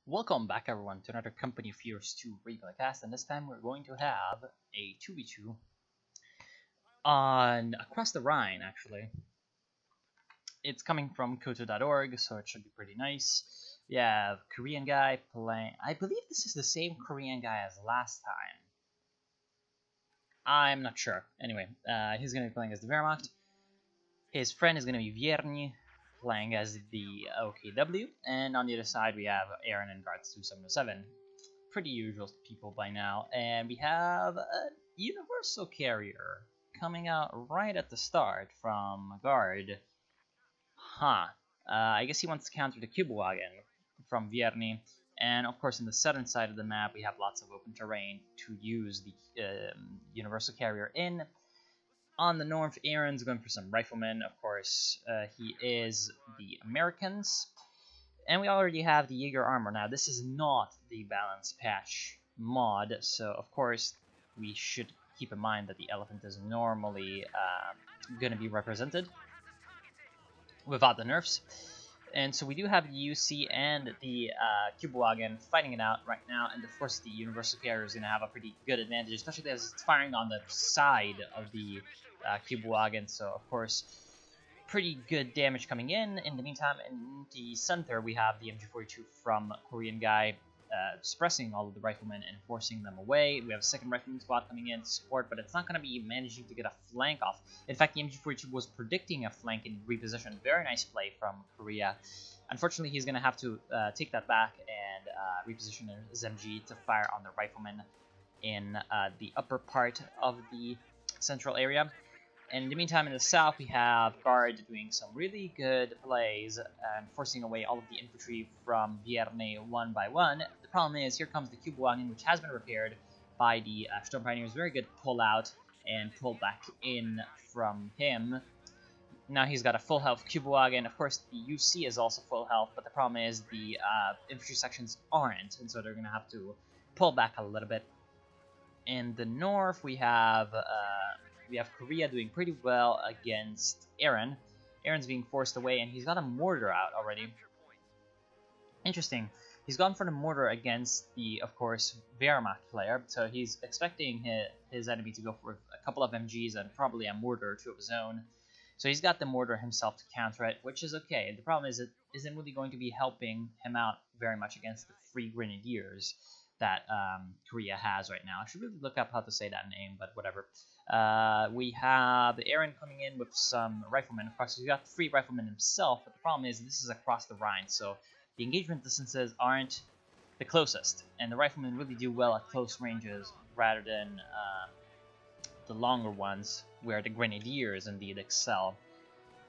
Welcome back everyone to another Company of Heroes 2 replay cast, and this time we're going to have a 2v2 on Across the Rhine actually. It's coming from Koto.org, so it should be pretty nice. We have Korean guy playing, I believe this is the same Korean guy as last time. I'm not sure. Anyway, he's going to be playing as the Wehrmacht. His friend is going to be Vierny, playing as the OKW, and on the other side we have Aaron and Guards 2707. Pretty usual people by now, and we have a Universal Carrier coming out right at the start from Guard. I guess he wants to counter the Kübelwagen from Vierny, and of course on the southern side of the map we have lots of open terrain to use the Universal Carrier in. On the north, Aaron's going for some riflemen. Of course, he is the Americans. And we already have the Jaeger armor. Now, this is not the balance patch mod, so of course we should keep in mind that the elephant is normally going to be represented without the nerfs. And so we do have the UC and the Kübelwagen fighting it out right now, and of course the Universal Carrier is going to have a pretty good advantage, especially as it's firing on the side of the Kübelwagen, so of course pretty good damage coming in. In the meantime, in the center we have the MG42 from Korean guy suppressing all of the riflemen and forcing them away. We have a second rifleman squad coming in to support, but it's not going to be managing to get a flank off. In fact, the MG42 was predicting a flank and reposition. Very nice play from Korea. Unfortunately, he's going to have to take that back and reposition his MG to fire on the riflemen in the upper part of the central area. And in the meantime, in the south, we have Guard doing some really good plays and forcing away all of the infantry from Vierny one by one. The problem is, here comes the Kübelwagen, which has been repaired by the Sturm Pioneers. Very good pull out and pull back in from him. Now he's got a full health Kübelwagen. Of course, the UC is also full health, but the problem is the infantry sections aren't, and so they're going to have to pull back a little bit. In the north, we have Korea doing pretty well against Aaron. Aaron's being forced away, and he's got a mortar out already. Interesting. He's gone for the mortar against the, of course, Wehrmacht player, so he's expecting his enemy to go for a couple of MGs and probably a mortar or two of his own. So he's got the mortar himself to counter it, which is okay. The problem is it isn't really going to be helping him out very much against the Free Grenadiers that Korea has right now. I should really look up how to say that name, but whatever. We have Aaron coming in with some riflemen. Of course, he's got 3 riflemen himself, but the problem is this is across the Rhine, so the engagement distances aren't the closest, and the riflemen really do well at close ranges rather than the longer ones, where the Grenadiers indeed excel.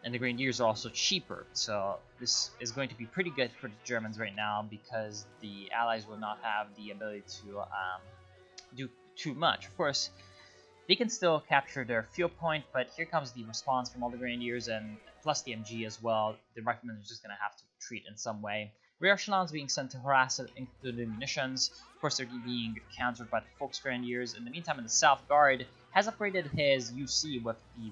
And the Grenadiers are also cheaper, so this is going to be pretty good for the Germans right now, because the Allies will not have the ability to do too much. Of course, they can still capture their field point, but here comes the response from all the Grenadiers, and plus the MG as well. The riflemen are just going to have to treat in some way. Rear echelons being sent to harass it, including munitions. Of course, they're being countered by the Volksgrenadiers. In the meantime, in the South, Guard has upgraded his UC with the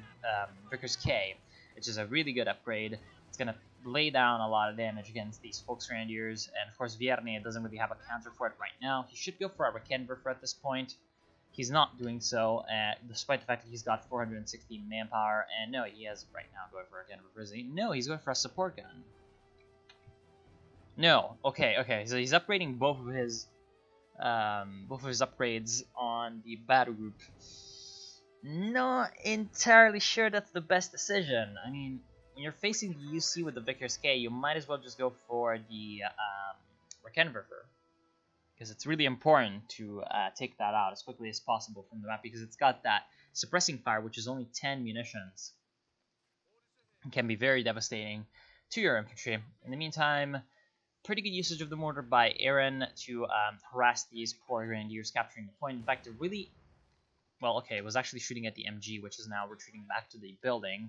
Vickers K, which is a really good upgrade. It's going to lay down a lot of damage against these Volksgrenadiers, and of course Vierny doesn't really have a counter for it right now. He should go for a Rekenwerfer at this point. He's not doing so, despite the fact that he's got 460 manpower, and no, he is right now going for a Rekenwerfer, is he? No, he's going for a support gun. No, okay, so he's upgrading both of his upgrades on the battle group. Not entirely sure that's the best decision. I mean, when you're facing the UC with the Vickers K, you might as well just go for the Rekenwerfer, because it's really important to take that out as quickly as possible from the map, because it's got that suppressing fire, which is only 10 munitions. It can be very devastating to your infantry. In the meantime, pretty good usage of the mortar by Aaron to harass these poor Grenadiers capturing the point. In fact, they're really... Well, okay, it was actually shooting at the MG, which is now retreating back to the building.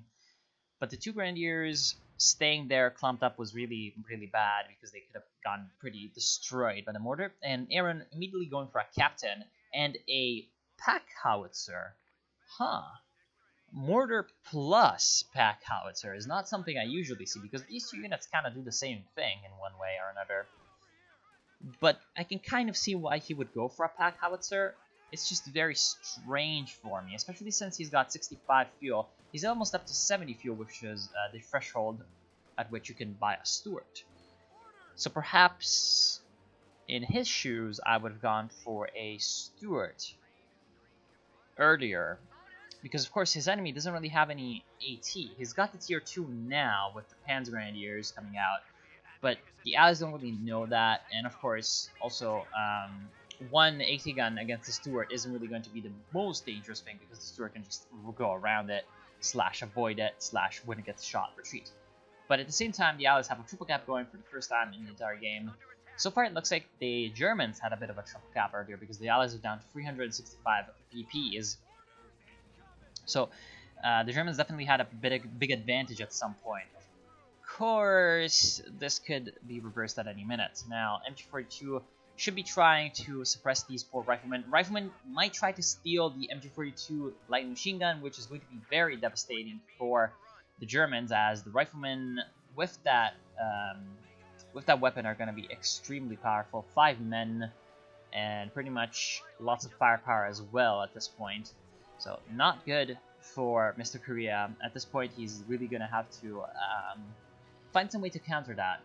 But the 2 Grenadiers staying there clumped up was really, really bad, because they could have gotten pretty destroyed by the mortar. And Aaron immediately going for a captain and a pack howitzer. Mortar plus pack howitzer is not something I usually see, because these 2 units kind of do the same thing in one way or another. but I can kind of see why he would go for a pack howitzer. It's just very strange for me, especially since he's got 65 fuel. He's almost up to 70 fuel, which is the threshold at which you can buy a Stuart. So perhaps in his shoes, I would have gone for a Stuart earlier, because of course his enemy doesn't really have any AT. He's got the tier 2 now with the Panzergrenadiers coming out, but the allies don't really know that, and of course also one AT gun against the Stuart isn't really going to be the most dangerous thing, because the Stuart can just go around it, slash avoid it, slash when it gets shot, retreat. But at the same time, the allies have a triple cap going for the first time in the entire game. So far, it looks like the Germans had a bit of a triple cap earlier, because the allies are down to 365 VPs. So the Germans definitely had a big advantage at some point. Of course, this could be reversed at any minute. Now, MG42 should be trying to suppress these poor riflemen. Riflemen might try to steal the MG42 light machine gun, which is going to be very devastating for the Germans, as the riflemen with that weapon are going to be extremely powerful. 5 men, and pretty much lots of firepower as well at this point. So not good for Mr. Korea. At this point, he's really going to have to find some way to counter that.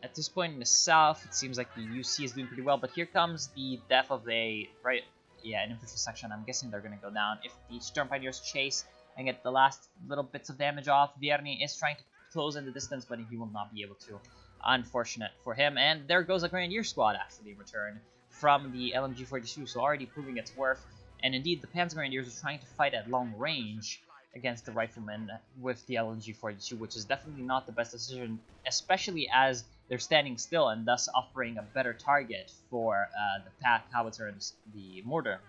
At this point in the south, it seems like the UC is doing pretty well, but here comes the death of an infantry section. I'm guessing they're going to go down. If the Storm Pioneers chase and get the last little bits of damage off, Vierny is trying to close in the distance, but he will not be able to. Unfortunate for him. And there goes a Grenadier squad actually in return from the LMG-42, so already proving its worth. And indeed, the Panzer Grenadiers are trying to fight at long range against the riflemen with the LMG-42, which is definitely not the best decision, especially as they're standing still and thus offering a better target for the pack howitzer and the mortar.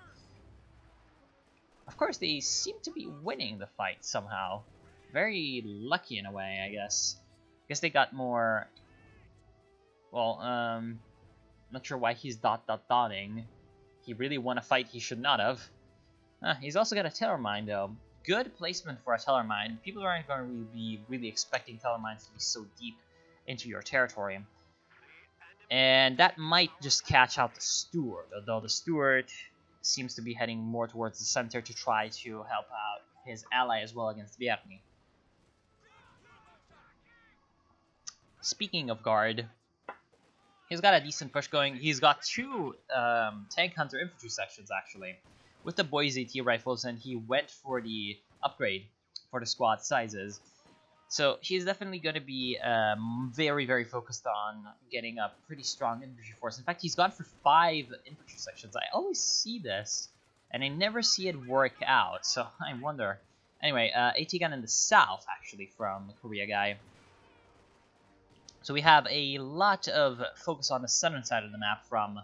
Of course, they seem to be winning the fight somehow. Very lucky in a way, I guess. I guess they got more... Well, not sure why he's dotting. He really won a fight he should not have. He's also got a Tellermine, though. Good placement for a Tellermine. People aren't going to be really expecting Tellermines to be so deep into your territory. And that might just catch out the Stuart, although the Stuart seems to be heading more towards the center to try to help out his ally as well against Vierny. Speaking of guard, he's got a decent push going. He's got 2 tank hunter infantry sections actually with the Boise AT rifles, and he went for the upgrade for the squad sizes. So he's definitely going to be very focused on getting a pretty strong infantry force. In fact, he's gone for 5 infantry sections. I always see this, and I never see it work out, so I wonder. Anyway, AT gun in the south, actually, from Korea guy. So we have a lot of focus on the southern side of the map from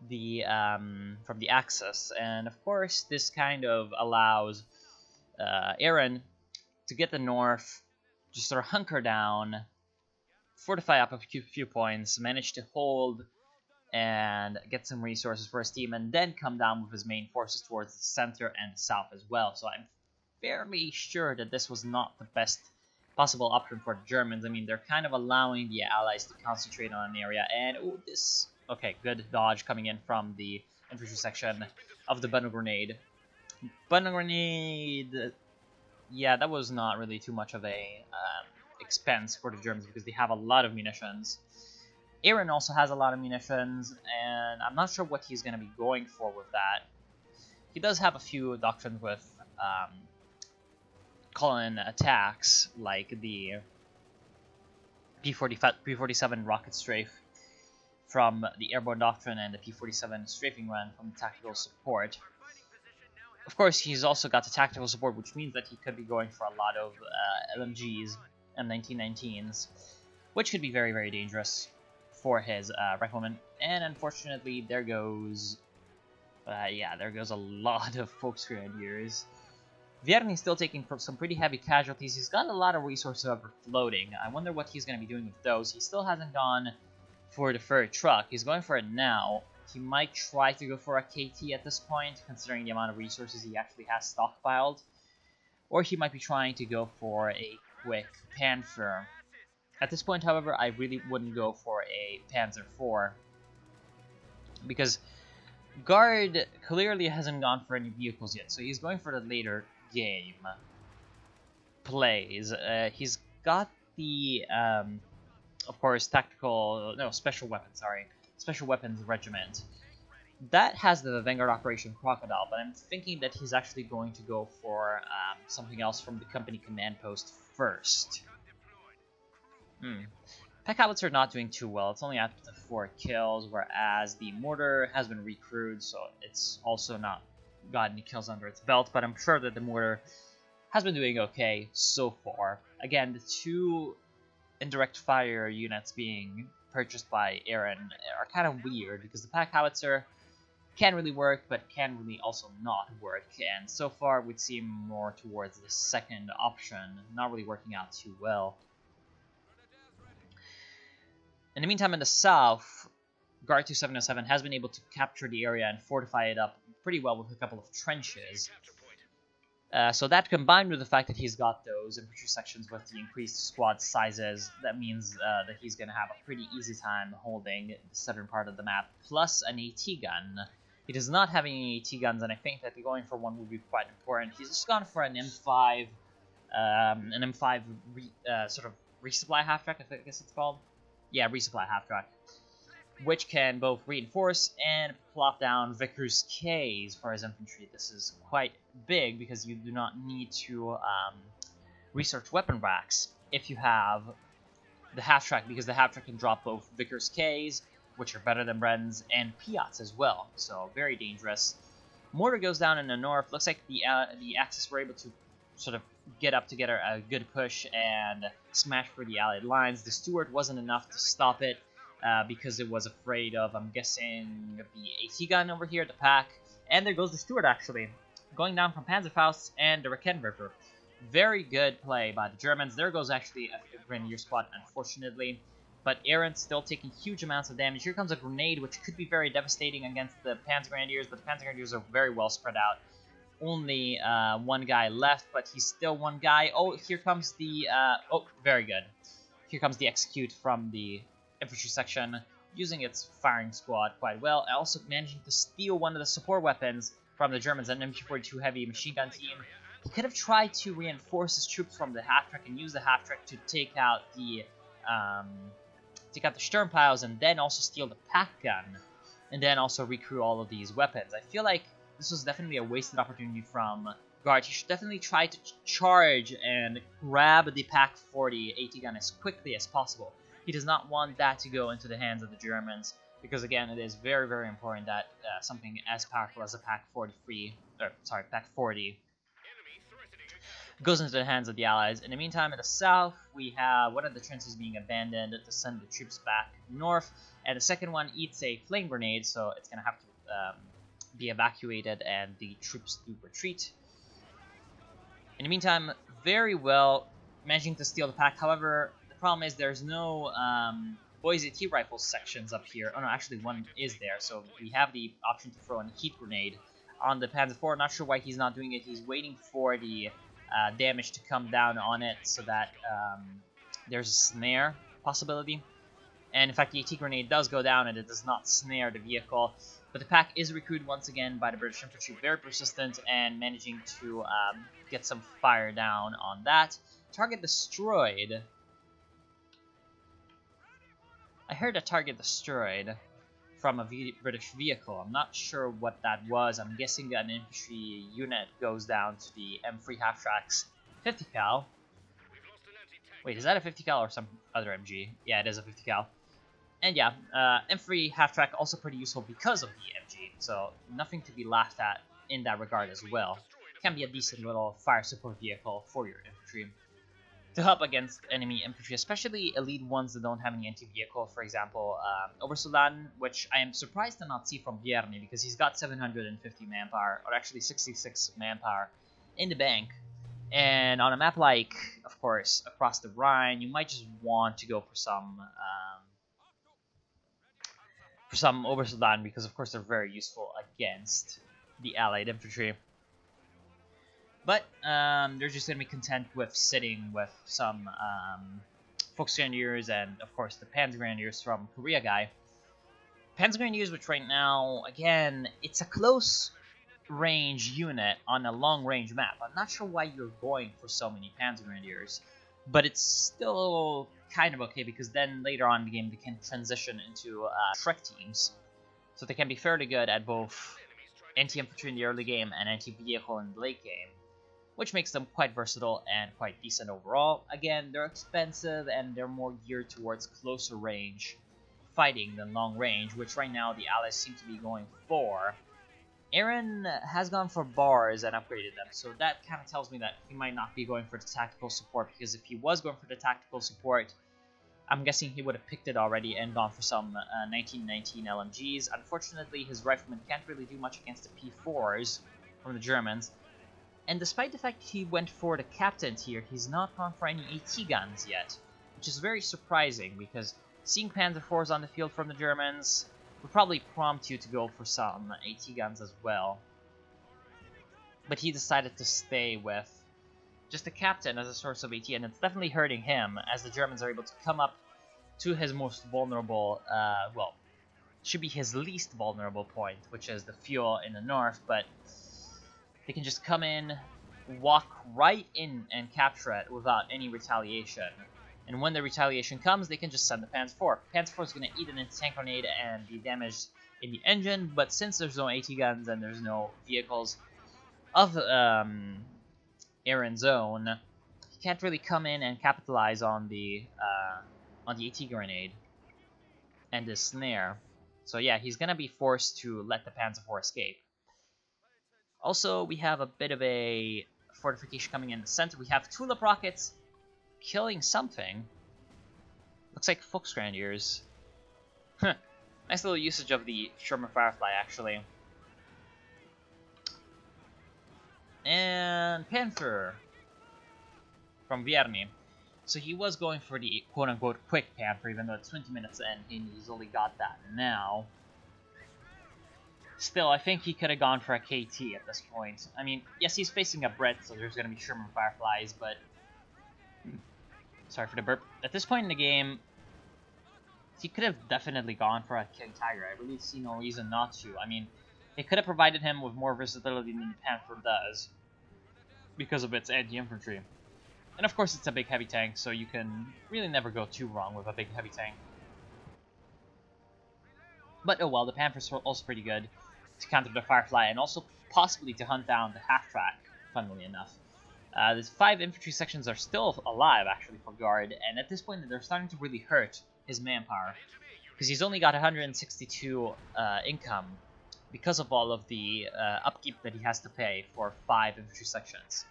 the Axis, and of course, this kind of allows Aaron to get the north, just sort of hunker down, fortify up a few points, manage to hold and get some resources for his team, and then come down with his main forces towards the center and the south as well. So I'm fairly sure that this was not the best possible option for the Germans. I mean, they're kind of allowing the allies to concentrate on an area, and okay, good dodge coming in from the infantry section of the bundle grenade. Bundle grenade... Yeah, that was not really too much of a expense for the Germans because they have a lot of munitions. Aaron also has a lot of munitions, and I'm not sure what he's going to be going for with that. He does have a few doctrines with call-in attacks, like the P-47 rocket strafe from the airborne doctrine and the P-47 strafing run from the tactical support. Of course, he's also got the tactical support, which means that he could be going for a lot of LMGs and 1919s, which could be very dangerous for his riflemen. And unfortunately, there goes... there goes a lot of Volksgrenadiers. Vierny's still taking some pretty heavy casualties. He's got a lot of resources overfloating. I wonder what he's going to be doing with those. He still hasn't gone for the third truck. He's going for it now. He might try to go for a KT at this point, considering the amount of resources he actually has stockpiled. Or he might be trying to go for a quick Panther. At this point, however, I really wouldn't go for a Panzer IV. because Guard clearly hasn't gone for any vehicles yet, so he's going for the later game plays. He's got the, of course, special weapons, special weapons regiment. That has the Vanguard Operation Crocodile, but I'm thinking that he's actually going to go for something else from the company command post first. Pack Howitzer are not doing too well. It's only up to 4 kills, whereas the Mortar has been recrewed, so it's also not got any kills under its belt, but I'm sure that the Mortar has been doing okay so far. Again, the 2 indirect fire units being purchased by Aaron are kind of weird, because the Pack Howitzer can really work, but can really also not work, and so far it would seem more towards the second option, not really working out too well. In the meantime, in the south, Guard 2707 has been able to capture the area and fortify it up pretty well with a couple of trenches. So that, combined with the fact that he's got those infantry sections with the increased squad sizes, that means that he's going to have a pretty easy time holding the southern part of the map, plus an AT gun. He does not have any AT guns, and I think that going for one would be quite important. He's just gone for an M5, sort of resupply half-track, I guess it's called. Yeah, resupply half-track, which can both reinforce and plop down Vickers Ks for his infantry. This is quite big because you do not need to research weapon racks if you have the half-track, because the half-track can drop both Vickers Ks, which are better than Brens, and Piats as well, so very dangerous. Mortar goes down in the north. Looks like the Axis were able to sort of get up together a good push and smash through the Allied lines. The Stuart wasn't enough to stop it because it was afraid of, I'm guessing, the AT gun over here, the Pack. And there goes the Stuart, actually, going down from Panzerfaust and the Reckenwerfer. Very good play by the Germans. There goes actually a Grenadier squad, unfortunately. But Aaron's still taking huge amounts of damage. Here comes a grenade, which could be very devastating against the Panzer Grenadiers, but the Panzer Grenadiers are very well spread out. Only one guy left, but he's still one guy. Oh, here comes the... oh, very good. Here comes the Execute from the infantry section, using its firing squad quite well, and also managing to steal one of the support weapons from the Germans, an MP42 heavy machine gun team. He could have tried to reinforce his troops from the half-track and use the half-track to take out the Sturmpiles and then also steal the Pack gun, and then also recruit all of these weapons. I feel like this was definitely a wasted opportunity from Guard. He should definitely try to charge and grab the Pack 40 AT gun as quickly as possible. He does not want that to go into the hands of the Germans, because again, it is very, very important that something as powerful as a Pack 40 goes into the hands of the Allies. In the meantime, in the south, we have one of the trenches being abandoned to send the troops back north, and the second one eats a flame grenade, so it's going to have to be evacuated and the troops do retreat. In the meantime, very well managing to steal the Pack. However, the problem is there's no Boise T rifle sections up here. Oh no, actually one is there, so we have the option to throw a heat grenade on the Panzer IV. Not sure why he's not doing it. He's waiting for the damage to come down on it so that there's a snare possibility. And in fact, the AT grenade does go down and it does not snare the vehicle. But the Pack is recruited once again by the British infantry, very persistent and managing to get some fire down on that. Target destroyed. I heard a target destroyed from a British vehicle. I'm not sure what that was. I'm guessing that an infantry unit goes down to the M3 half-tracks 50 cal. Wait, is that a 50 cal or some other MG? Yeah, it is a 50 cal. And yeah, M3 half-track also pretty useful because of the MG, so nothing to be laughed at in that regard as well. Can be a decent little fire support vehicle for your infantry to help against enemy infantry, especially elite ones that don't have any anti-vehicle. For example, Obersoldaten, which I am surprised to not see from Vierny because he's got 750 manpower, or actually 66 manpower in the bank. And on a map like, of course, Across the Rhine, you might just want to go for some Obersoldaten because, of course, they're very useful against the Allied infantry. But they're just going to be content with sitting with some Volksgrenadiers and, of course, the Panzer Grenadiers from Korea guy. Panzergrenadiers, which right now, again, it's a close range unit on a long range map. I'm not sure why you're going for so many Panzergrenadiers, but it's still kind of okay because then later on in the game they can transition into Shrek teams. So they can be fairly good at both anti-infantry in the early game and anti-vehicle in the late game, which makes them quite versatile and quite decent overall. Again, they're expensive and they're more geared towards closer range fighting than long range, which right now the allies seem to be going for. Aaron has gone for bars and upgraded them, so that kind of tells me that he might not be going for the tactical support, because if he was going for the tactical support, I'm guessing he would have picked it already and gone for some 1919 LMGs. Unfortunately, his riflemen can't really do much against the P4s from the Germans, and despite the fact he went for the captain here, he's not gone for any AT guns yet, which is very surprising, because seeing Panzer IVs on the field from the Germans would probably prompt you to go for some AT guns as well. But he decided to stay with just the captain as a source of AT, and it's definitely hurting him, as the Germans are able to come up to his most vulnerable, well, should be his least vulnerable point, which is the fuel in the north, but they can just come in, walk right in and capture it without any retaliation. And when the retaliation comes, they can just send the Panzer IV. Panzer IV is going to eat an anti-tank grenade and be damaged in the engine, but since there's no AT guns and there's no vehicles of Aaron's own, he can't really come in and capitalize on the AT grenade and the snare. So yeah, he's going to be forced to let the Panzer IV escape. Also, we have a bit of a fortification coming in the center. We have tulip rockets killing something. Looks like Volksgrenadiers. Nice little usage of the Sherman Firefly, actually. And Panther from Vierny. So he was going for the quote-unquote quick Panther, even though it's 20 minutes in, and he's only got that now. Still, I think he could have gone for a KT at this point. I mean, yes, he's facing a Brit, so there's going to be Sherman Fireflies, but... Sorry for the burp. At this point in the game, he could have definitely gone for a King Tiger. I really see no reason not to. I mean, it could have provided him with more versatility than the Panther does, because of its anti-infantry. And of course, it's a big heavy tank, so you can really never go too wrong with a big heavy tank. But oh well, the Panther's also pretty good to counter the Firefly, and also possibly to hunt down the half-track, funnily enough. The 5 infantry sections are still alive, actually, for Guard, and at this point they're starting to really hurt his manpower, because he's only got 162 income because of all of the upkeep that he has to pay for 5 infantry sections.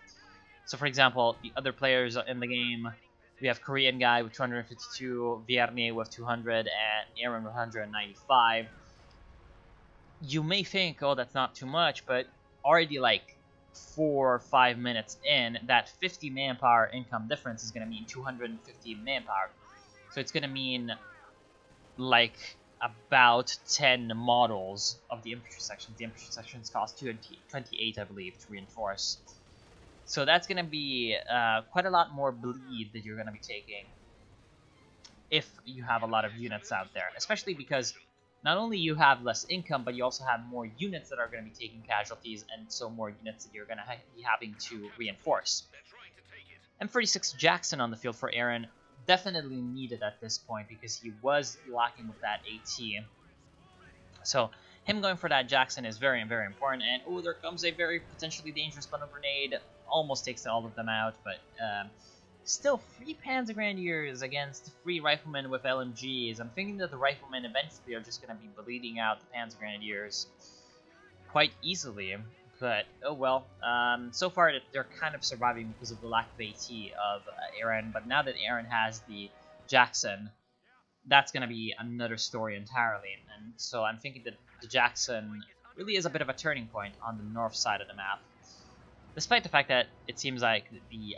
So for example, the other players in the game, we have Korean guy with 252, Vierny with 200, and Aaron with 195. You may think, oh, that's not too much, but already like 4 or 5 minutes in, that 50 manpower income difference is going to mean 250 manpower. So it's going to mean like about 10 models of the infantry sections. The infantry sections cost 28, I believe, to reinforce. So that's going to be quite a lot more bleed that you're going to be taking if you have a lot of units out there, especially because not only you have less income, but you also have more units that are going to be taking casualties, and so more units that you're going to be having to reinforce. M36 Jackson on the field for Aaron, definitely needed at this point because he was lacking with that AT. So him going for that Jackson is very, very important. And oh, there comes a very potentially dangerous bundle grenade. Almost takes all of them out, but still 3 Panzergrenadiers against 3 riflemen with LMGs. I'm thinking that the riflemen eventually are just going to be bleeding out the Panzergrenadiers quite easily. But oh well. So far they're kind of surviving because of the lack of AT of Aaron. But now that Aaron has the Jackson, that's going to be another story entirely. And so I'm thinking that the Jackson really is a bit of a turning point on the north side of the map. Despite the fact that it seems like the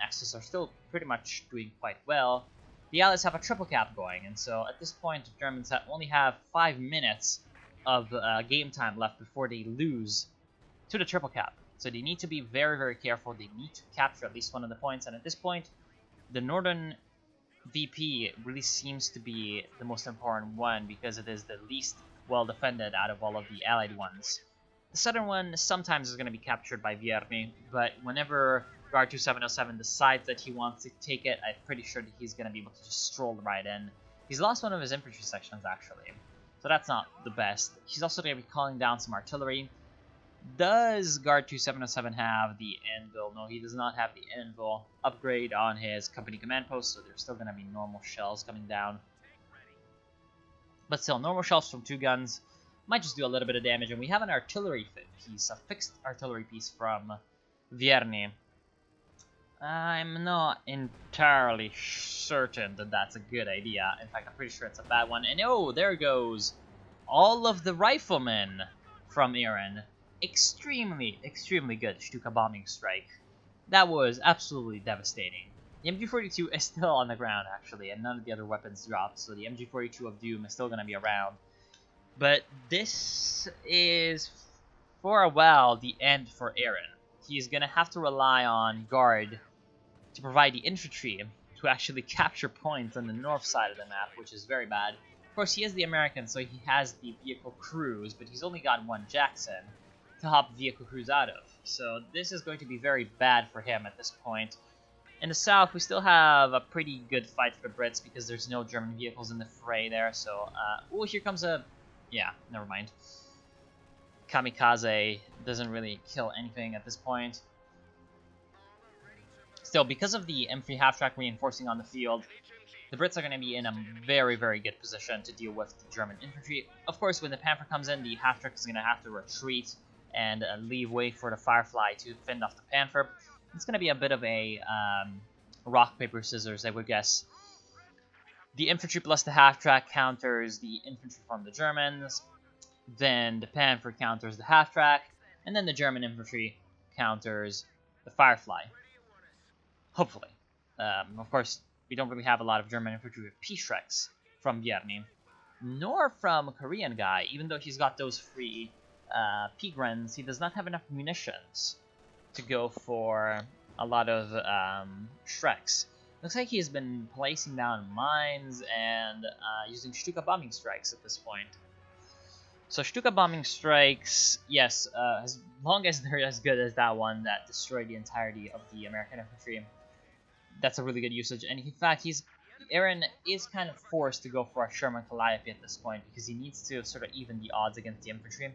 Axis are still pretty much doing quite well, the Allies have a triple cap going, and so at this point the Germans only have 5 minutes of game time left before they lose to the triple cap. So they need to be very, very careful. They need to capture at least one of the points, and at this point the northern VP really seems to be the most important one because it is the least well defended out of all of the allied ones. The southern one sometimes is going to be captured by Vierni, but whenever Guard 2707 decides that he wants to take it, I'm pretty sure that he's going to be able to just stroll right in. He's lost one of his infantry sections actually, so that's not the best. He's also going to be calling down some artillery. Does Guard 2707 have the anvil? No, he does not have the anvil upgrade on his company command post, so there's still going to be normal shells coming down. But still, normal shells from 2 guns might just do a little bit of damage, and we have an artillery piece, a fixed artillery piece from Vierni. I'm not entirely certain that that's a good idea. In fact, I'm pretty sure it's a bad one. And oh, there goes all of the riflemen from Aaron. Extremely good Stuka bombing strike. That was absolutely devastating. The MG42 is still on the ground, actually, and none of the other weapons dropped, so the MG42 of Doom is still going to be around. But this is, for a while, the end for Aaron. He's going to have to rely on Guard to provide the infantry to actually capture points on the north side of the map, which is very bad. Of course, he is the American, so he has the vehicle crews, but he's only got 1 Jackson to hop vehicle crews out of. So this is going to be very bad for him at this point. In the south, we still have a pretty good fight for the Brits because there's no German vehicles in the fray there. So, oh, here comes a... yeah, never mind. Kamikaze doesn't really kill anything at this point. Still, because of the M3 half-track reinforcing on the field, the Brits are going to be in a very good position to deal with the German infantry. Of course, when the Panther comes in, the half-track is going to have to retreat and leave way for the Firefly to fend off the Panther. It's going to be a bit of a rock, paper, scissors, I would guess. The infantry plus the half-track counters the infantry from the Germans. Then the Panther counters the half-track. And then the German infantry counters the Firefly. Hopefully. Of course, we don't really have a lot of German infantry with P-Shreks from Vierni. Nor from Korean guy, even though he's got those 3 P-Grens, he does not have enough munitions to go for a lot of Shreks. Looks like he's been placing down mines and using Stuka bombing strikes at this point. So Stuka bombing strikes, yes, as long as they're as good as that one that destroyed the entirety of the American infantry, that's a really good usage. And in fact, Aaron is kind of forced to go for a Sherman Calliope at this point because he needs to sort of even the odds against the infantry.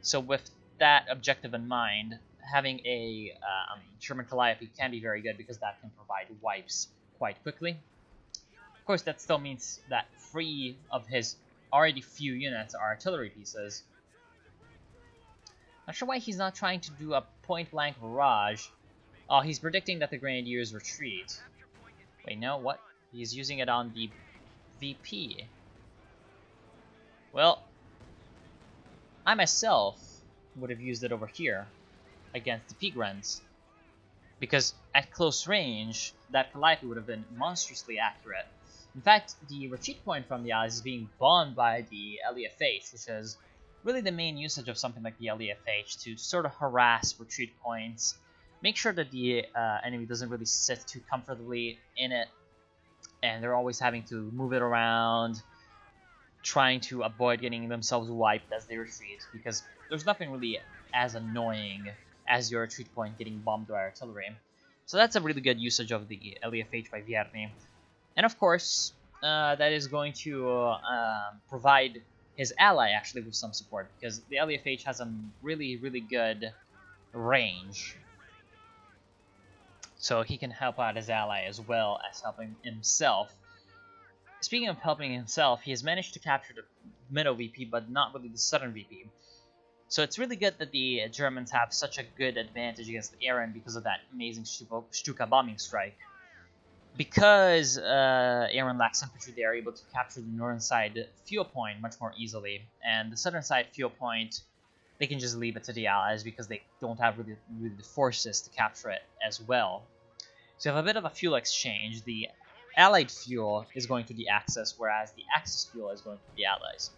So with that objective in mind, having a Sherman Calliope can be very good because that can provide wipes quite quickly. Of course, that still means that 3 of his already few units are artillery pieces. Not sure why he's not trying to do a point-blank barrage. Oh, he's predicting that the Grenadiers retreat. Wait, no, what? He's using it on the VP. Well, I myself would have used it over here against the P-Grens, because at close range, that Calliope would have been monstrously accurate. In fact, the retreat point from the Allies is being bombed by the LEFH, which is really the main usage of something like the LEFH, to sort of harass retreat points, make sure that the enemy doesn't really sit too comfortably in it, and they're always having to move it around, trying to avoid getting themselves wiped as they retreat, because there's nothing really as annoying as your retreat point getting bombed by artillery. So that's a really good usage of the LEFH by Vierni. And of course, that is going to provide his ally actually with some support, because the LEFH has a really good range. So he can help out his ally as well as helping himself. Speaking of helping himself, he has managed to capture the middle VP, but not really the southern VP. So it's really good that the Germans have such a good advantage against Aaron because of that amazing Stuka bombing strike. Because Aaron lacks infantry, they are able to capture the northern side fuel point much more easily. And the southern side fuel point, they can just leave it to the Allies because they don't have really the forces to capture it as well. So you have a bit of a fuel exchange. The Allied fuel is going to the Axis, whereas the Axis fuel is going to the Allies.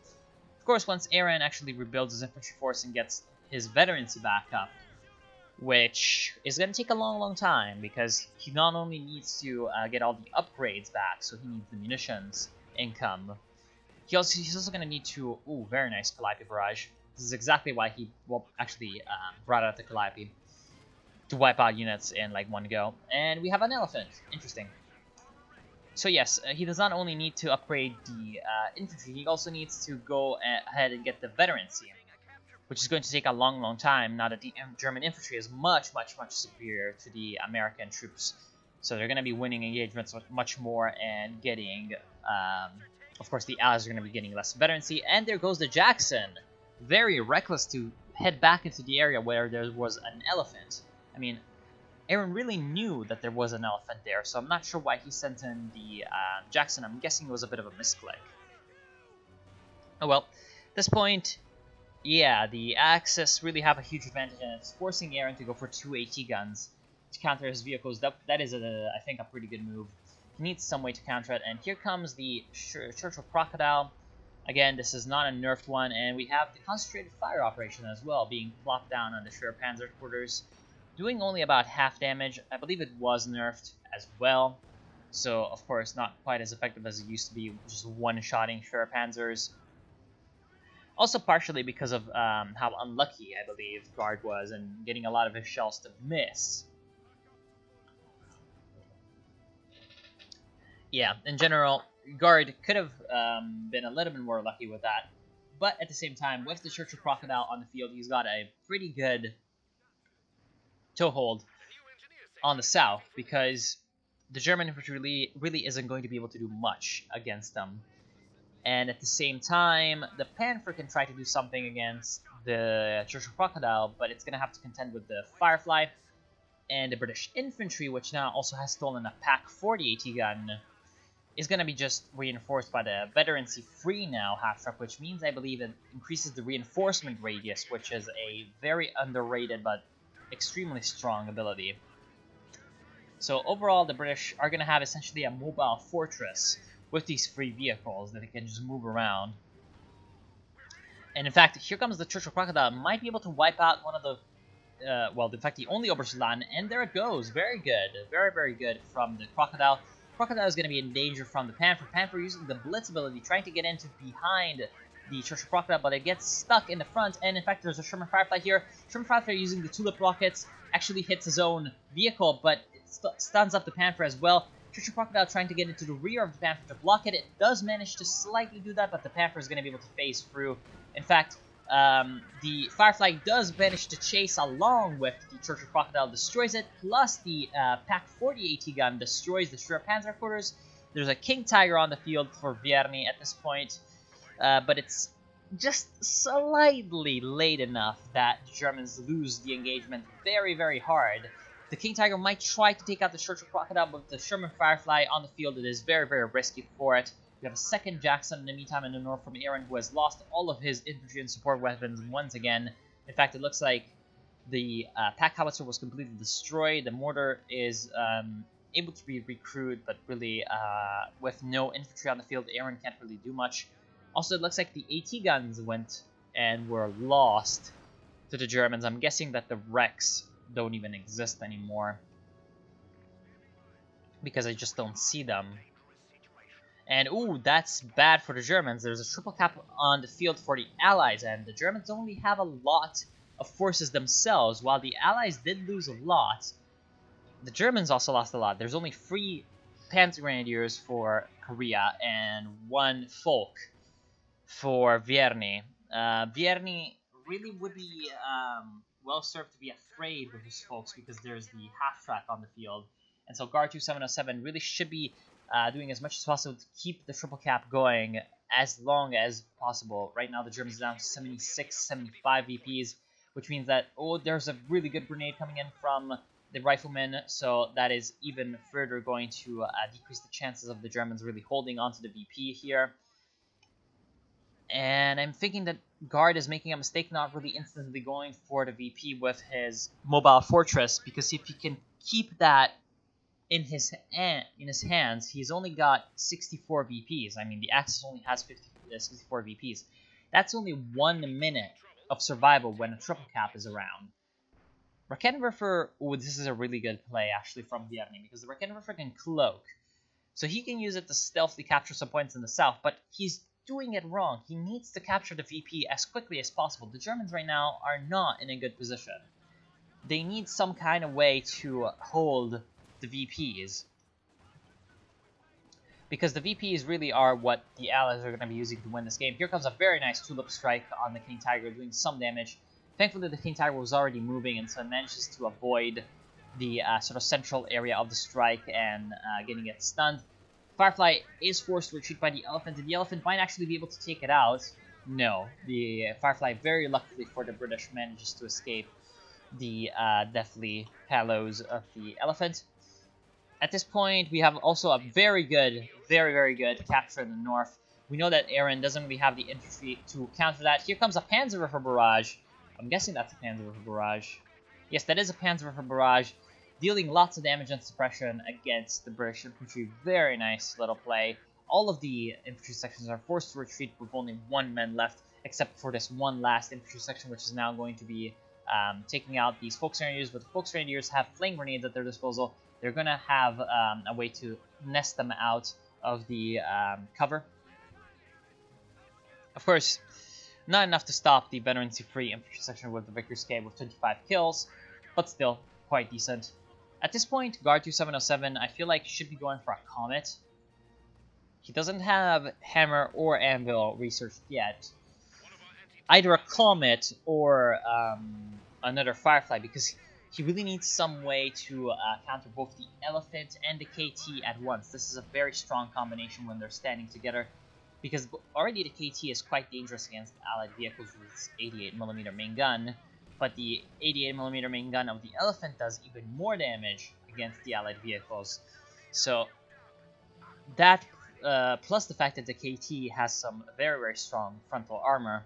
Of course, once Aaron actually rebuilds his infantry force and gets his veterancy back up, which is going to take a long time because he not only needs to get all the upgrades back, so he needs the munitions income. He's also going to need to... Ooh, very nice Calliope Barrage. This is exactly why he actually brought out the Calliope, to wipe out units in like one go. And we have an elephant. Interesting. So yes, he does not only need to upgrade the infantry, he also needs to go ahead and get the veterancy, which is going to take a long time now that the German infantry is much superior to the American troops. So they're going to be winning engagements much more and getting, of course, the Allies are going to be getting less veterancy. And there goes the Jackson. Very reckless to head back into the area where there was an elephant. I mean, Aaron really knew that there was an elephant there, so I'm not sure why he sent in the Jackson. I'm guessing it was a bit of a misclick. Oh well, at this point, yeah, the Axis really have a huge advantage, and it's forcing Aaron to go for 2 AT guns to counter his vehicles. That is, I think, a pretty good move. He needs some way to counter it, and here comes the Churchill Crocodile. Again, this is not a nerfed one, and we have the concentrated fire operation as well, being plopped down on the Schwer Panzer quarters, doing only about half damage. I believe it was nerfed as well, so of course not quite as effective as it used to be, just one-shotting Schwer Panzers. Also partially because of how unlucky, I believe, Guard was in getting a lot of his shells to miss. Yeah, in general, Guard could have been a little bit more lucky with that. But at the same time, with the Churchill Crocodile on the field, he's got a pretty good toehold on the south, because the German infantry really isn't going to be able to do much against them. And at the same time, the Panther can try to do something against the Churchill Crocodile, but it's going to have to contend with the Firefly. And the British infantry, which now also has stolen a PaK-40 AT gun, is going to be just reinforced by the veterancy free now half-track, which means I believe it increases the reinforcement radius, which is a very underrated but extremely strong ability. So overall, the British are going to have essentially a mobile fortress with these free vehicles that they can just move around. And in fact, here comes the Churchill Crocodile. Might be able to wipe out one of the, well, in fact, the only Oberstleutnant, and there it goes. Very good. Very good from the Crocodile. Crocodile is going to be in danger from the Panther. Panther using the Blitz ability, trying to get into behind the Churchill Crocodile, but it gets stuck in the front, and in fact, there's a Sherman Firefly here. Sherman Firefly using the Tulip rockets actually hits his own vehicle, but it stuns up the Panther as well. Churchill Crocodile trying to get into the rear of the Panther to block it. It does manage to slightly do that, but the Panther is going to be able to phase through. In fact, the Firefly does manage to chase along with the Churchill Crocodile, destroys it, plus the PaK-40 AT gun destroys the Schwer Panzer quarters. There's a King Tiger on the field for Vierny at this point, but it's just slightly late enough that the Germans lose the engagement very hard. The King Tiger might try to take out the Churchill Crocodile, but with the Sherman Firefly on the field, it is very risky for it. We have a second Jackson in the meantime in the north from Aaron, who has lost all of his infantry and support weapons once again. In fact, it looks like the PaK howitzer was completely destroyed. The mortar is able to be recruited, but really with no infantry on the field, Aaron can't really do much. Also, it looks like the AT guns went and were lost to the Germans. I'm guessing that the wrecks don't even exist anymore, because I just don't see them. And ooh, that's bad for the Germans. There's a triple cap on the field for the Allies, and the Germans only have a lot of forces themselves. While the Allies did lose a lot, the Germans also lost a lot. There's only 3 Panzer Grenadiers for Korea and 1 Folk for Vierny. Vierny really would be well served to be afraid with his folks, because there's the half-track on the field. And so Guard 2707 really should be doing as much as possible to keep the triple cap going as long as possible. Right now the Germans are down to 76, 75 VPs, which means that, oh, there's a really good grenade coming in from the riflemen, so that is even further going to decrease the chances of the Germans really holding onto the VP here. And I'm thinking that Guard is making a mistake not really instantly going for the VP with his mobile fortress, because if he can keep that in his hands, he's only got 64 VPs. I mean, the Axis only has 64 VPs. That's only 1 minute of survival when a triple cap is around. Raketenwerfer, ooh, this is a really good play actually from Vierny, because the Raketenwerfer can cloak. So he can use it to stealthily capture some points in the south, but he's doing it wrong. He needs to capture the VP as quickly as possible. The Germans right now are not in a good position. They need some kind of way to hold the VPs, because the VPs really are what the Allies are going to be using to win this game. Here comes a very nice Tulip Strike on the King Tiger, doing some damage. Thankfully, the King Tiger was already moving, and so it manages to avoid the sort of central area of the strike and getting it stunned. Firefly is forced to retreat by the Elephant, and the Elephant might actually be able to take it out. No, the Firefly, very luckily for the British, manages to escape the deathly halos of the Elephant. At this point, we have also a very good, very good capture in the north. We know that Aaron doesn't really have the infantry to counter that. Here comes a Panzerwerfer barrage. I'm guessing that's a Panzerwerfer barrage. Yes, that is a Panzerwerfer barrage, dealing lots of damage and suppression against the British infantry. Very nice little play. All of the infantry sections are forced to retreat with only 1 man left, except for this one last infantry section, which is now going to be taking out these Volksgrenadiers. But the Volksgrenadiers have flame grenades at their disposal. They're going to have a way to nest them out of the cover. Of course, not enough to stop the veterancy-free infantry section with the Vickers K with 25 kills, but still quite decent. At this point, Guard 2707, I feel like should be going for a Comet. He doesn't have Hammer or Anvil researched yet. Either a Comet or another Firefly, because he really needs some way to counter both the Elephant and the KT at once. This is a very strong combination when they're standing together, because already the KT is quite dangerous against Allied vehicles with its 88mm main gun, but the 88mm main gun of the Elephant does even more damage against the Allied vehicles. So that, plus the fact that the KT has some very strong frontal armor,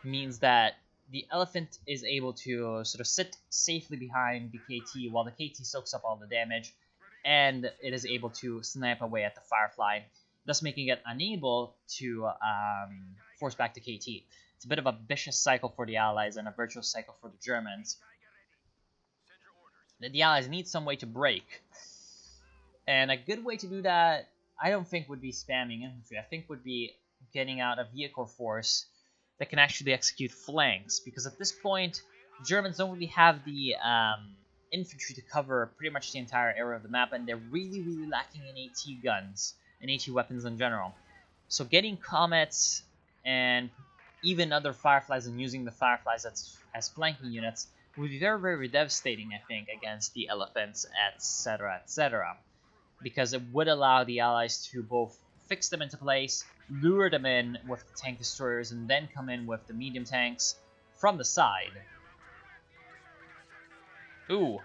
means that the Elephant is able to sort of sit safely behind the KT while the KT soaks up all the damage, and it is able to snipe away at the Firefly, thus making it unable to force back the KT. It's a bit of a vicious cycle for the Allies and a virtuous cycle for the Germans. The Allies need some way to break, and a good way to do that, I don't think would be spamming infantry. I think would be getting out a vehicle force that can actually execute flanks, because at this point, Germans don't really have the infantry to cover pretty much the entire area of the map, and they're really lacking in AT guns and AT weapons in general. So getting Comets and even other Fireflies and using the Fireflies as flanking units would be very devastating, I think, against the Elephants, etc., because it would allow the Allies to both fix them into place, lure them in with the tank destroyers, and then come in with the medium tanks from the side. Ooh,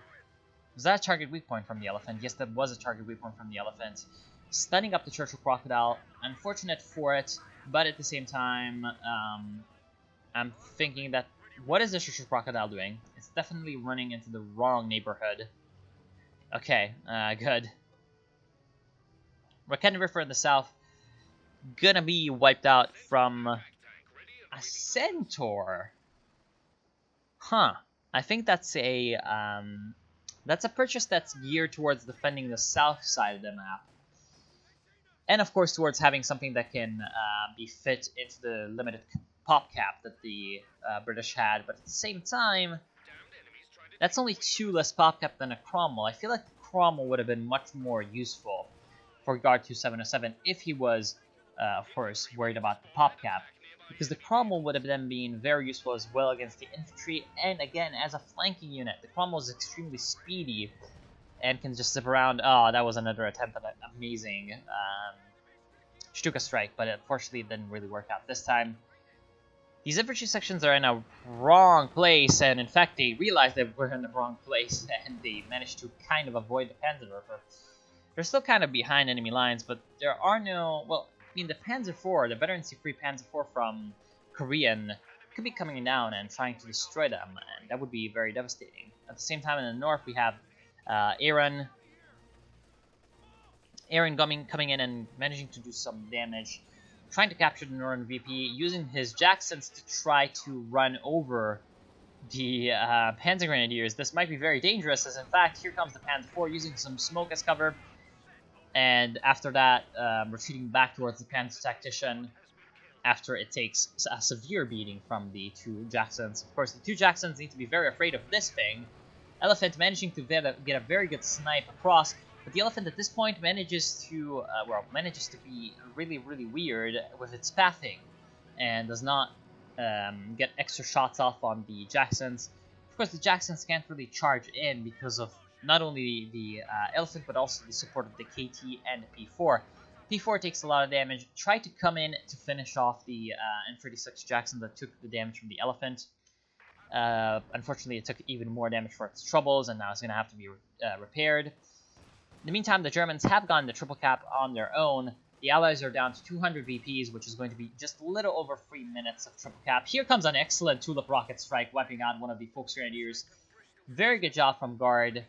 was that a target weak point from the Elephant? Yes, that was a target weak point from the Elephant. Stunning up the Churchill Crocodile, unfortunate for it, but at the same time, I'm thinking that, what is the Churchill Crocodile doing? It's definitely running into the wrong neighborhood. Okay, good. Raketenwerfer in the south, gonna be wiped out from a Centaur. Huh. I think that's a purchase that's geared towards defending the south side of the map. And of course towards having something that can be fit into the limited pop cap that the British had. But at the same time, that's only 2 less pop cap than a Cromwell. I feel like the Cromwell would have been much more useful for Guard 2707 if he was, of course, worried about the pop cap, because the Cromwell would have then been very useful as well against the infantry, and again, as a flanking unit. The Cromwell is extremely speedy and can just zip around. Oh, that was another attempt at an amazing Stuka strike, but unfortunately it didn't really work out this time. These infantry sections are in a wrong place, and in fact they realized they were in the wrong place, and they managed to kind of avoid the Panzerwerfer. They're still kind of behind enemy lines, but there are no... Well, I mean, the Panzer IV, the veterancy-free Panzer IV from Korean, could be coming down and trying to destroy them, and that would be very devastating. At the same time, in the north, we have Aaron coming in and managing to do some damage, trying to capture the northern VP, using his Jacksons to try to run over the Panzer Grenadiers, this might be very dangerous, as in fact, here comes the Panzer IV using some smoke as cover, and after that, retreating back towards the Panzer Tactician after it takes a severe beating from the two Jacksons. Of course, the two Jacksons need to be very afraid of this thing. Elephant managing to get a very good snipe across, but the Elephant at this point manages to be really, really weird with its pathing, and does not get extra shots off on the Jacksons. Of course, the Jacksons can't really charge in because of not only the Elephant, but also the support of the KT and the P4. P4 takes a lot of damage, tried to come in to finish off the M36 Jackson that took the damage from the Elephant. Unfortunately, it took even more damage for its troubles, and now it's going to have to be repaired. In the meantime, the Germans have gotten the triple cap on their own. The Allies are down to 200 VPs, which is going to be just a little over 3 minutes of triple cap. Here comes an excellent Tulip rocket strike, wiping out one of the Volksgrenadiers. Very good job from Guard.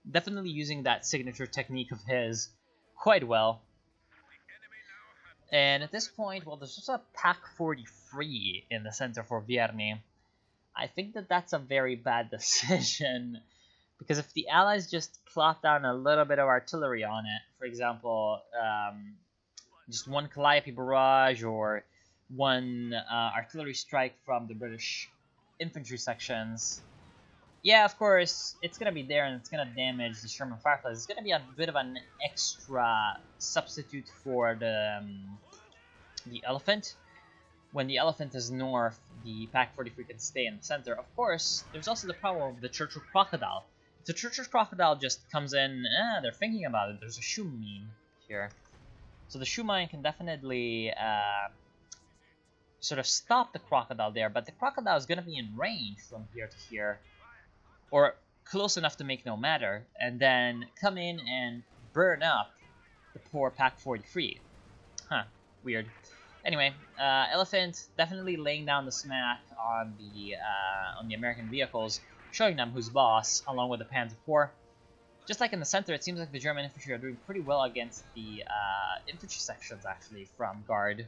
Definitely using that signature technique of his quite well. And at this point, well, there's just a Pak-43 in the center for Vierny. I think that that's a very bad decision, because if the Allies just plot down a little bit of artillery on it, for example, just one Calliope barrage or one artillery strike from the British infantry sections, yeah, of course, it's going to be there and it's going to damage the Sherman Fireflies. It's going to be a bit of an extra substitute for the Elephant. When the Elephant is north, the Pak-43 can stay in the center. Of course, there's also the problem of the Churchill Crocodile. If the Churchill Crocodile just comes in, they're thinking about it. There's a shoe mine here. So the shoe mine can definitely sort of stop the Crocodile there, but the Crocodile is going to be in range from here to here, or close enough to make no matter, and then come in and burn up the poor Pak-43. Huh, weird. Anyway, Elephant definitely laying down the smack on the American vehicles, showing them who's boss, along with the Panzer IV. Just like in the center, it seems like the German infantry are doing pretty well against the infantry sections, actually, from Guard.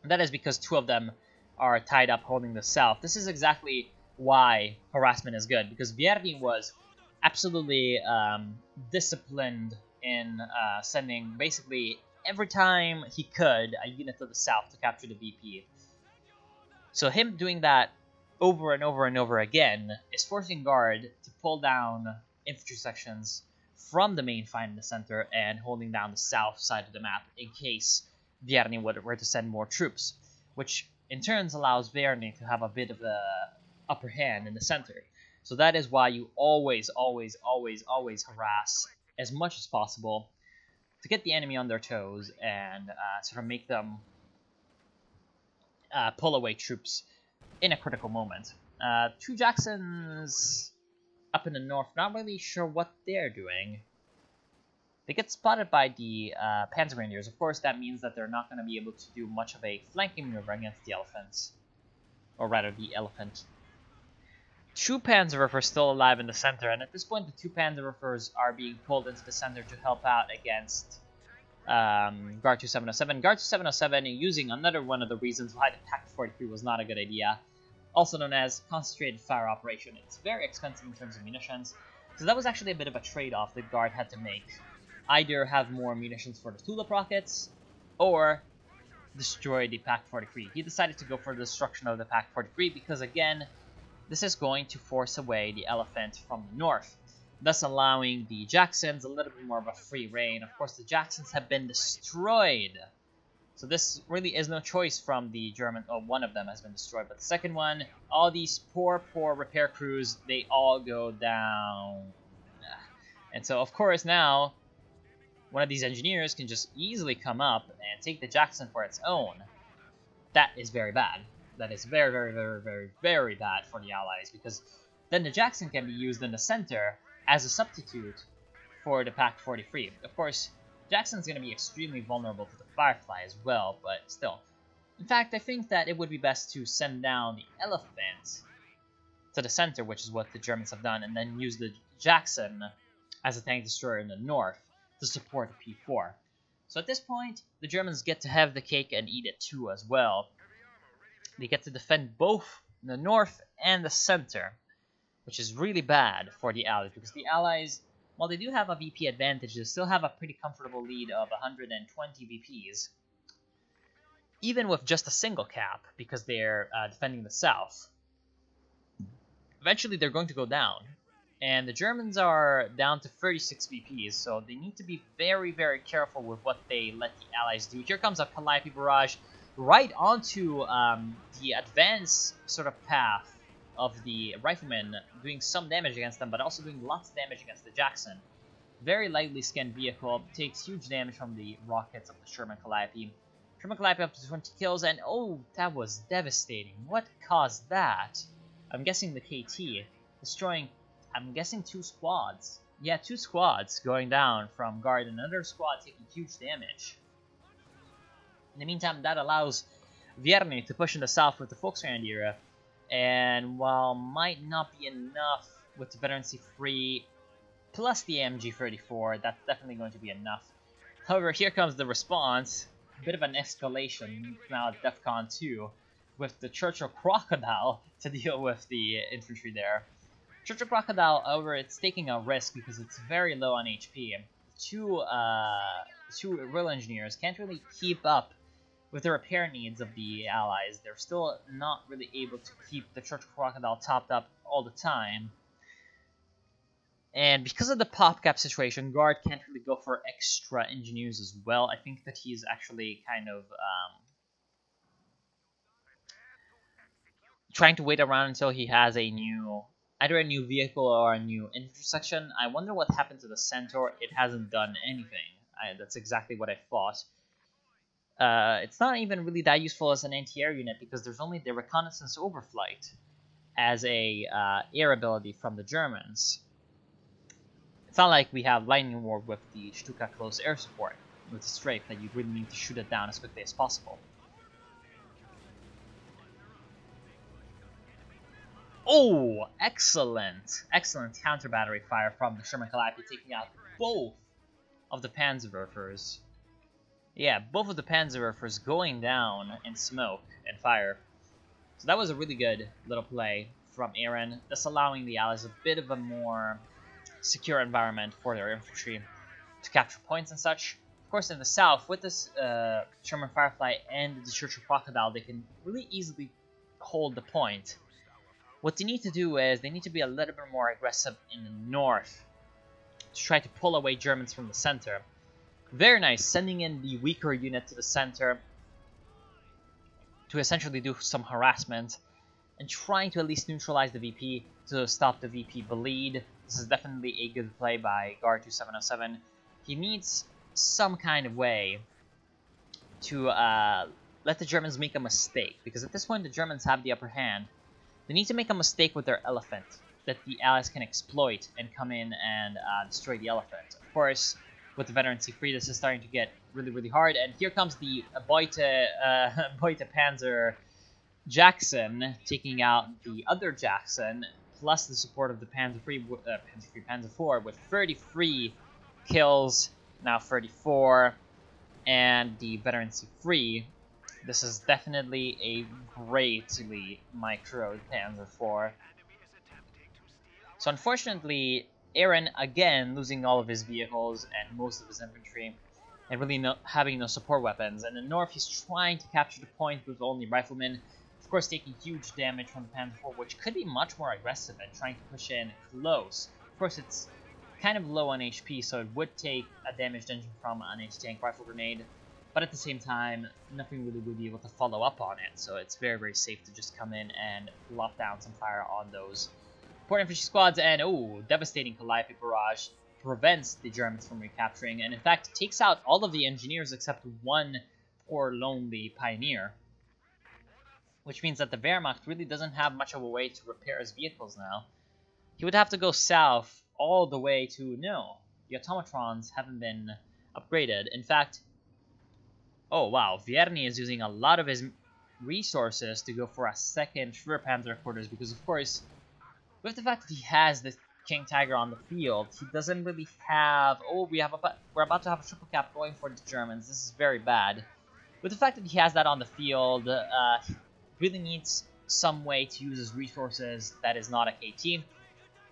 And that is because two of them are tied up holding the south. This is exactly why harassment is good, because Vierny was absolutely disciplined in sending basically every time he could a unit to the south to capture the VP. So him doing that over and over and over again is forcing Guard to pull down infantry sections from the main fight in the center and holding down the south side of the map in case Vierny were to send more troops, which in turn allows Vierny to have a bit of a upper hand in the center. So that is why you always harass as much as possible to get the enemy on their toes and sort of make them pull away troops in a critical moment. Two Jacksons up in the north, not really sure what they're doing. They get spotted by the Panzer Grenadiers. Of course, that means that they're not going to be able to do much of a flanking maneuver against the Elephants, or rather the Elephant. Two Panzerwerfer still alive in the center, and at this point the two Panzerwerfers are being pulled into the center to help out against Guard 2707. Guard 2707 using another one of the reasons why the Pak-43 was not a good idea, also known as concentrated fire operation. It's very expensive in terms of munitions, so that was actually a bit of a trade-off that Guard had to make. Either have more munitions for the Tulip rockets, or destroy the Pak-43. He decided to go for the destruction of the Pak-43 because, again, this is going to force away the Elephant from the north, thus allowing the Jacksons a little bit more of a free reign. Of course, the Jacksons have been destroyed, so this really is no choice from the German. Oh, one of them has been destroyed, but the second one, all these poor repair crews, they all go down. And so, of course, now one of these engineers can just easily come up and take the Jackson for its own. That is very bad. That is very, very, very, very, very bad for the Allies, because then the Jackson can be used in the center as a substitute for the Pak-43. Of course, Jackson's going to be extremely vulnerable to the Firefly as well, but still. In fact, I think that it would be best to send down the Elephant to the center, which is what the Germans have done, and then use the Jackson as a tank destroyer in the north to support the P4. So at this point, the Germans get to have the cake and eat it too as well. They get to defend both the north and the center, which is really bad for the Allies, because the Allies, while they do have a VP advantage, they still have a pretty comfortable lead of 120 VPs, even with just a single cap, because they're defending the south. Eventually, they're going to go down, and the Germans are down to 36 VPs, so they need to be very, very careful with what they let the Allies do. Here comes a Calliope barrage right onto the advance sort of path of the riflemen, doing some damage against them, but also doing lots of damage against the Jackson. Very lightly skinned vehicle, takes huge damage from the rockets of the Sherman Calliope. Sherman Calliope up to 20 kills, and oh, that was devastating. What caused that? I'm guessing the KT, destroying, I'm guessing 2 squads. Yeah, 2 squads going down from guard, and another squad taking huge damage. In the meantime, that allows Vierny to push in the south with the Volksgrenadiere, and while might not be enough with the Veteran C3 plus the AMG-34, that's definitely going to be enough. However, here comes the response. A bit of an escalation now at DEFCON 2 with the Churchill Crocodile to deal with the infantry there. Churchill Crocodile, however, it's taking a risk because it's very low on HP. Two Rill Engineers can't really keep up with the repair needs of the Allies. They're still not really able to keep the Churchill Crocodile topped up all the time. And because of the pop cap situation, Guard can't really go for extra engineers as well. I think that he's actually kind of trying to wait around until he has a new, either a new vehicle or a new infantry section. I wonder what happened to the Centaur. It hasn't done anything. That's exactly what I thought. It's not even really that useful as an anti-air unit because there's only the reconnaissance overflight as a air ability from the Germans. It's not like we have Lightning War with the Stuka close air support with the strafe that you really need to shoot it down as quickly as possible. Oh, excellent! Excellent counter battery fire from the Sherman Calliope, taking out both of the Panzerwerfers. Yeah, both of the Panzerwerfers going down in smoke and fire. So that was a really good little play from Aaron, thus allowing the Allies a bit of a more secure environment for their infantry to capture points and such. Of course, in the south, with this Sherman Firefly and the Churchill Crocodile, they can really easily hold the point. What they need to do is they need to be a little bit more aggressive in the north to try to pull away Germans from the center. Very nice, sending in the weaker unit to the center to essentially do some harassment and trying to at least neutralize the VP to stop the VP bleed. This is definitely a good play by Guard 2707. He needs some kind of way to let the Germans make a mistake, because at this point the Germans have the upper hand. They need to make a mistake with their elephant that the Allies can exploit and come in and destroy the elephant. Of course, with the Veteran C3, this is starting to get really, really hard. And here comes the Beute Panzer Jackson, taking out the other Jackson, plus the support of the Panzer IV with 33 kills, now 34, and the Veteran C3. This is definitely a greatly microed Panzer IV. So unfortunately, Aaron again losing all of his vehicles and most of his infantry, and really having no support weapons. And in the north, he's trying to capture the point with only riflemen. Of course, taking huge damage from the Panzer IV, which could be much more aggressive and trying to push in close. Of course, it's kind of low on HP, so it would take a damaged engine from an anti-tank rifle grenade. But at the same time, nothing really would be able to follow up on it, so it's very, very safe to just come in and lock down some fire on those port infantry squads. And oh, devastating Calliope barrage prevents the Germans from recapturing, and in fact takes out all of the engineers except one poor lonely pioneer. Which means that the Wehrmacht really doesn't have much of a way to repair his vehicles now. He would have to go south all the way to, no, the automatrons haven't been upgraded. In fact, oh wow, Vierny is using a lot of his resources to go for a second Führerpanzer headquarters, because of course, with the fact that he has this King Tiger on the field, he doesn't really have, oh, we're about to have a triple cap going for the Germans. This is very bad. With the fact that he has that on the field, he really needs some way to use his resources that is not a KT.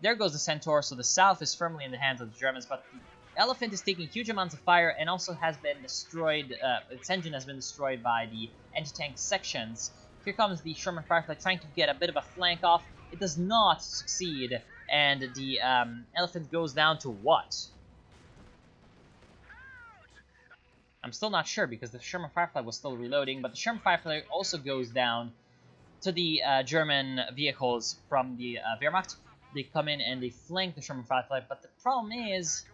There goes the Centaur, so the south is firmly in the hands of the Germans, but the Elephant is taking huge amounts of fire and also has been destroyed, its engine has been destroyed by the anti-tank sections. Here comes the Sherman Firefly trying to get a bit of a flank off. It does not succeed, and the Elephant goes down to what? I'm still not sure because the Sherman Firefly was still reloading, but the Sherman Firefly also goes down to the German vehicles from the Wehrmacht. They come in and they flank the Sherman Firefly, but the problem is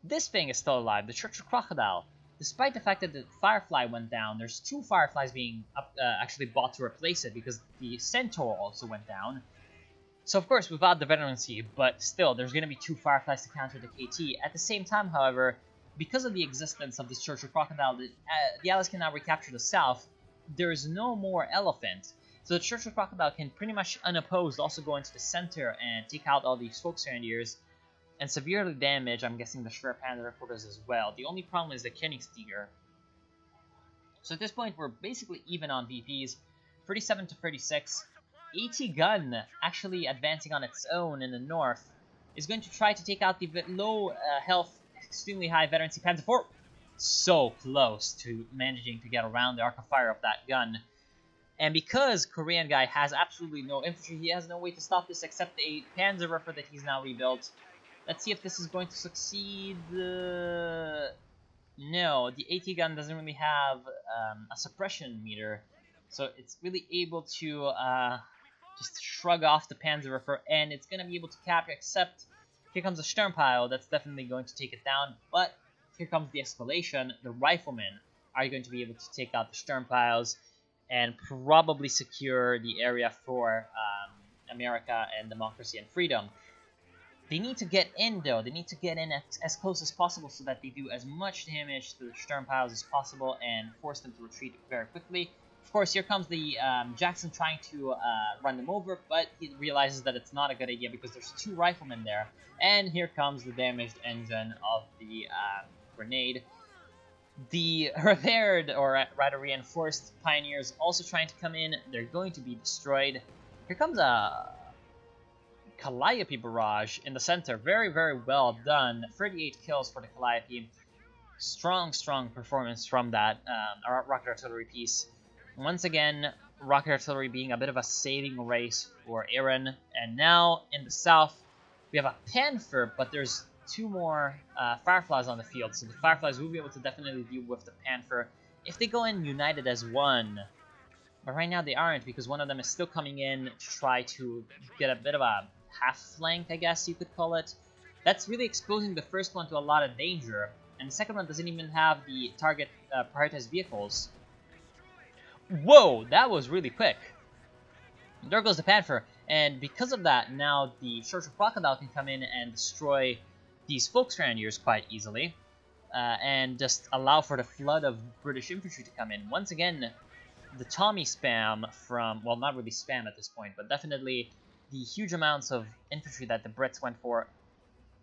this thing is still alive, the Churchill Crocodile. Despite the fact that the Firefly went down, there's 2 Fireflies being actually bought to replace it because the Centaur also went down. So of course without the veterancy, but still there's going to be 2 Fireflies to counter the KT. At the same time, however, because of the existence of this Churchill Crocodile, the Allies can now recapture the south. There is no more Elephant. So the Churchill Crocodile can pretty much unopposed also go into the center and take out all these Volksgrenadiers and severely damage, I'm guessing, the Schwer Panzer headquarters as well. The only problem is the Königstiger. So at this point, we're basically even on VPs, 37 to 36. AT Gun, actually advancing on its own in the north, is going to try to take out the low health, extremely high veterancy Panzer IV. So close to managing to get around the arc of fire of that gun. And because Korean guy has absolutely no infantry, he has no way to stop this except a Panzerwerfer that he's now rebuilt. Let's see if this is going to succeed. No, the AT gun doesn't really have a suppression meter, so it's really able to just shrug off the Panzerwerfer, and it's going to be able to capture, except here comes a Sturmpile that's definitely going to take it down, but here comes the escalation. The Riflemen are going to be able to take out the Sturmpiles and probably secure the area for America and democracy and freedom. They need to get in, though. They need to get in as close as possible so that they do as much damage to the Sturmpiles as possible and force them to retreat very quickly. Of course, here comes the Jackson trying to run them over, but he realizes that it's not a good idea because there's 2 riflemen there. And here comes the damaged engine of the grenade. The repaired, or rather reinforced, Pioneers also trying to come in. They're going to be destroyed. Here comes a Calliope barrage in the center. Very, very well done. 38 kills for the Calliope. Strong, strong performance from that rocket artillery piece. Once again, rocket artillery being a bit of a saving race for Iran. And now in the south, we have a Panther, but there's 2 more Fireflies on the field. So the Fireflies will be able to definitely deal with the Panther if they go in united as one. But right now they aren't, because one of them is still coming in to try to get a bit of a half flank, I guess you could call it. That's really exposing the first one to a lot of danger, and the second one doesn't even have the target prioritized vehicles. Whoa, that was really quick. There goes the Panther, and because of that, now the Churchill Crocodile can come in and destroy these Volksgrenadiers quite easily, and just allow for the flood of British infantry to come in. Once again, the Tommy spam from, well, not really spam at this point, but definitely the huge amounts of infantry that the Brits went for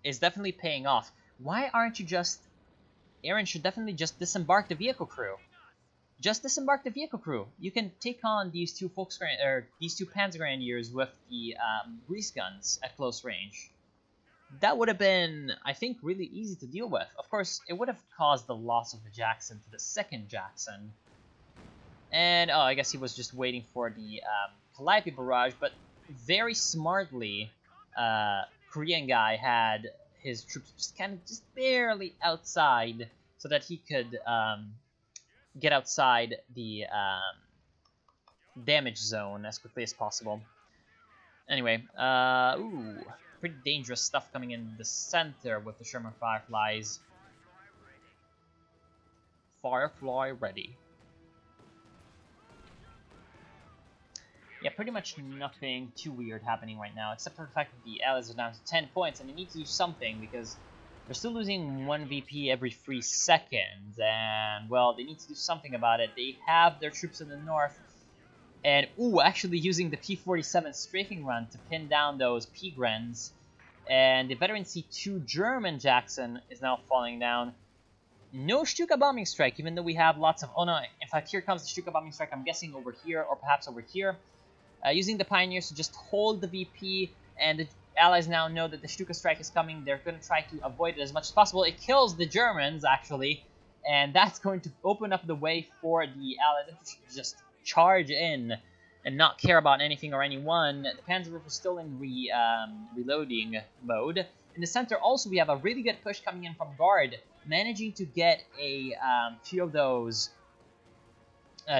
is definitely paying off. Why aren't you just... Aaron should definitely just disembark the vehicle crew. Just disembark the vehicle crew. You can take on these 2 these 2 Panzergrenadiers with the grease guns at close range. That would have been, I think, really easy to deal with. Of course, it would have caused the loss of the Jackson to the second Jackson. And, oh, I guess he was just waiting for the Calliope barrage, but very smartly, Korean guy had his troops just kind of just barely outside so that he could get outside the damage zone as quickly as possible. Anyway, ooh, pretty dangerous stuff coming in the center with the Sherman Fireflies. Firefly ready. Yeah, pretty much nothing too weird happening right now, except for the fact that the Allies are down to 10 points, and they need to do something, because they're still losing 1 VP every 3 seconds, and, well, they need to do something about it. They have their troops in the north, and, ooh, actually using the P-47 strafing run to pin down those P-Grens, and the Veteran C2 German Jackson is now falling down. No Stuka bombing strike, even though we have lots of... Oh no, in fact, here comes the Stuka bombing strike, I'm guessing over here, or perhaps over here. using the Pioneers to just hold the VP, and the Allies now know that the Stuka strike is coming. They're going to try to avoid it as much as possible. It kills the Germans, actually, and that's going to open up the way for the Allies to just charge in and not care about anything or anyone. The Panzerwerfer is still in reloading mode. In the center, also, we have a really good push coming in from Guard, managing to get a few of those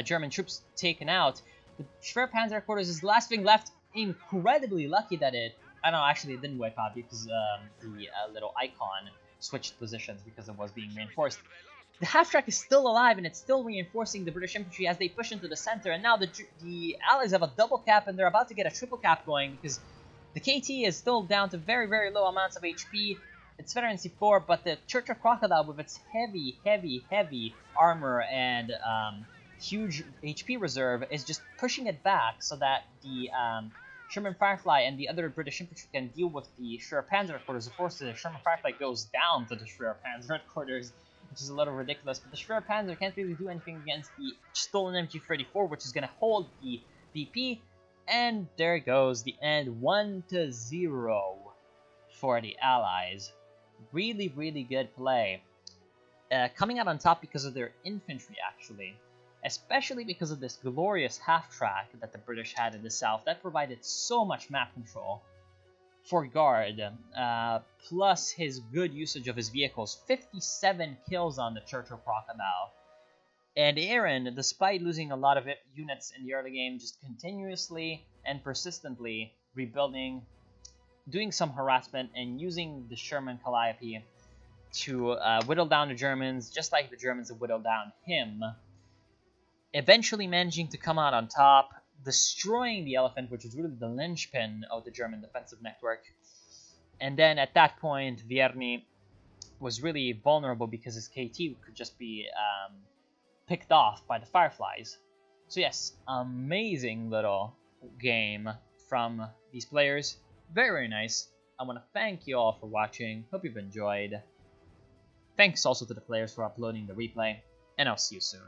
German troops taken out. The Schwer Panzer Headquarters is the last thing left. Incredibly lucky that it... I don't know, actually it didn't wipe out because the little icon switched positions because it was being reinforced. The half-track is still alive, and it's still reinforcing the British infantry as they push into the center. And now the Allies have a double cap, and they're about to get a triple cap going because the KT is still down to very, very low amounts of HP. It's Veteran C4, but the Churchill Crocodile, with its heavy armor and huge HP reserve, is just pushing it back so that the Sherman Firefly and the other British infantry can deal with the Schwer Panzer Headquarters. Of course, the Sherman Firefly goes down to the Schwer Panzer Headquarters, which is a little ridiculous, but the Schwer Panzer can't really do anything against the stolen MG34, which is going to hold the VP, and there goes the end, 1-0 for the Allies. Really, really good play. Coming out on top because of their infantry, actually. Especially because of this glorious half-track that the British had in the south. That provided so much map control for Guard. Plus his good usage of his vehicles. 57 kills on the Churchill Crocodile. And Aaron, despite losing a lot of units in the early game, just continuously and persistently rebuilding, doing some harassment, and using the Sherman Calliope to whittle down the Germans, just like the Germans have whittled down him. Eventually managing to come out on top, destroying the Elephant, which was really the linchpin of the German defensive network. And then at that point, Vierny was really vulnerable because his KT could just be picked off by the Fireflies. So yes, amazing little game from these players. Very, very nice. I want to thank you all for watching. Hope you've enjoyed. Thanks also to the players for uploading the replay, and I'll see you soon.